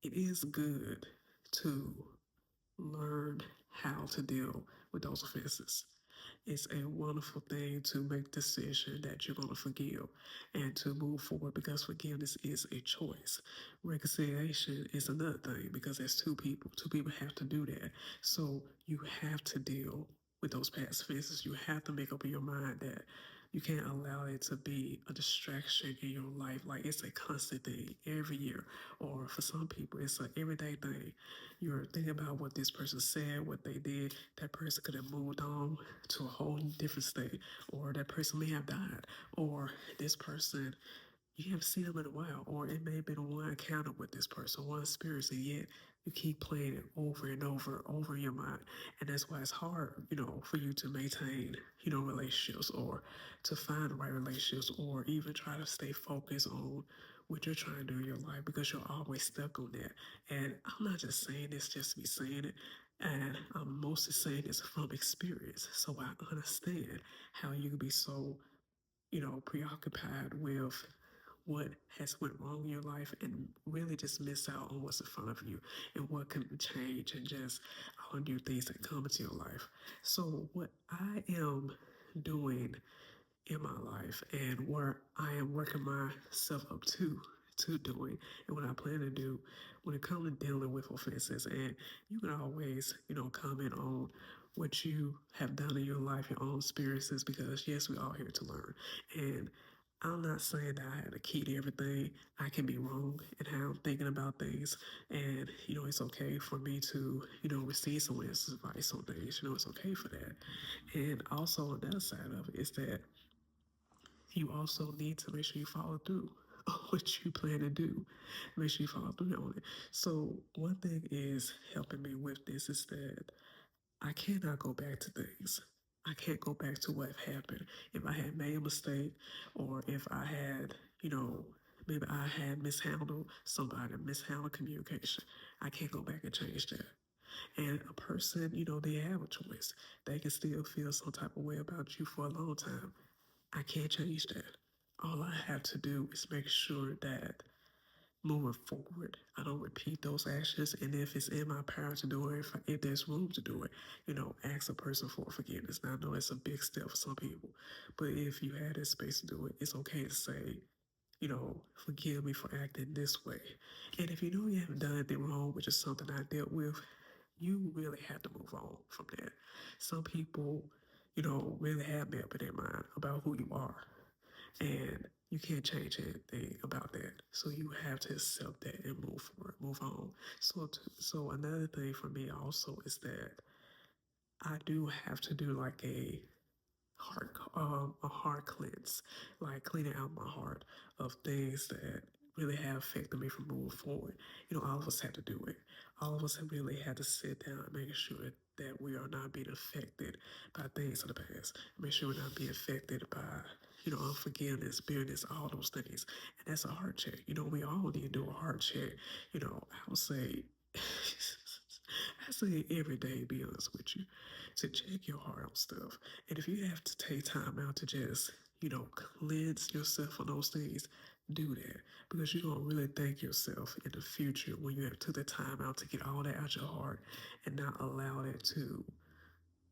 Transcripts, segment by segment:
it is good to learn how to deal with those offenses. It's a wonderful thing to make the decision that you're going to forgive and to move forward because forgiveness is a choice. Reconciliation is another thing because there's two people. Two people have to do that. So you have to deal with those past offenses. You have to make up in your mind that you can't allow it to be a distraction in your life. Like it's a constant thing every year. Or for some people, it's an everyday thing. You're thinking about what this person said, what they did. That person could have moved on to a whole different state. Or that person may have died. Or this person you haven't seen them in a while, or it may have been one encounter with this person, one experience, and yet you keep playing it over and over in your mind. And that's why it's hard, for you to maintain, relationships or to find the right relationships or even try to stay focused on what you're trying to do in your life because you're always stuck on that. And I'm not just saying this just to be saying it. And I'm mostly saying this from experience. So I understand how you can be so preoccupied with what has went wrong in your life and really just miss out on what's in front of you and what can change and just all new things that come into your life. So what I am doing in my life and where I am working myself up to doing and what I plan to do when it comes to dealing with offenses. And you can always, comment on what you have done in your life, your own experiences, because yes, we're all here to learn. And I'm not saying that I have the key to everything. I can be wrong in how I'm thinking about things. And, it's okay for me to, receive someone else's advice on things. It's okay for that. And also, another side of it is that you also need to make sure you follow through on what you plan to do. Make sure you follow through on it. So one thing is helping me with this is that I cannot go back to things. I can't go back to what happened. If I had made a mistake or if I had, maybe I had mishandled somebody, mishandled communication, I can't go back and change that. And a person, they have a choice. They can still feel some type of way about you for a long time. I can't change that. All I have to do is make sure that moving forward, I don't repeat those actions. And if it's in my power to do it, if there's room to do it, ask a person for forgiveness. Now, I know it's a big step for some people, but if you had that space to do it, it's okay to say, forgive me for acting this way. And if you know you haven't done anything wrong, which is something I dealt with, you really have to move on from that. Some people, really have made up in their mind about who you are. And you can't change anything about that. So you have to accept that and move forward, move on. So another thing for me also is that I do have to do like a heart cleanse, like cleaning out my heart of things that really have affected me from moving forward. All of us have to do it. All of us have really had to sit down and make sure that we are not being affected by things of the past. Make sure we're not being affected by, unforgiveness, bitterness, all those things. And that's a heart check. We all need to do a heart check. I would say I say every day, be honest with you, to check your heart on stuff. And if you have to take time out to just, cleanse yourself of those things, do that. Because you're going to really thank yourself in the future when you have took the time out to get all that out your heart and not allow it to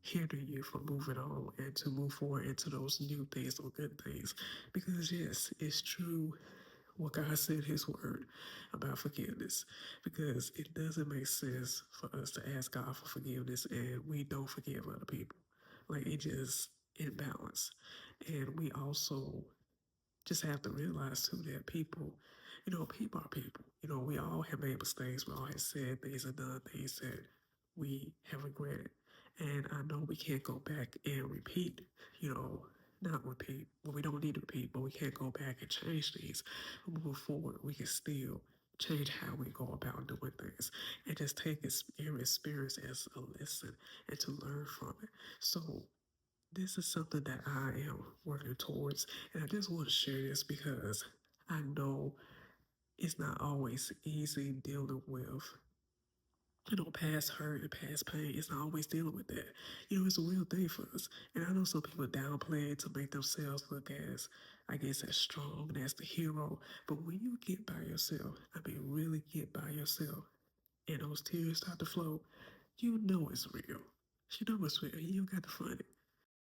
hinder you from moving on and to move forward into those new things or good things. Because yes, it's true what God said in His Word about forgiveness. Because it doesn't make sense for us to ask God for forgiveness and we don't forgive other people. Like it just imbalance. And we also just have to realize too that people, people are people. We all have made mistakes. We all have said things and done things that we have regretted. And I know we can't go back and repeat, not repeat, well, we don't need to repeat, but we can't go back and change things. Moving forward, we can still change how we go about doing things and just take every experience as a lesson and to learn from it. So this is something that I am working towards. And I just want to share this because I know it's not always easy dealing with, past hurt and past pain. It's not always dealing with that. It's a real thing for us. And I know some people downplay it to make themselves look as, I guess, as strong and as the hero. But when you get by yourself, I mean, really get by yourself, and those tears start to flow, you know it's real. You know it's real. You got to find it.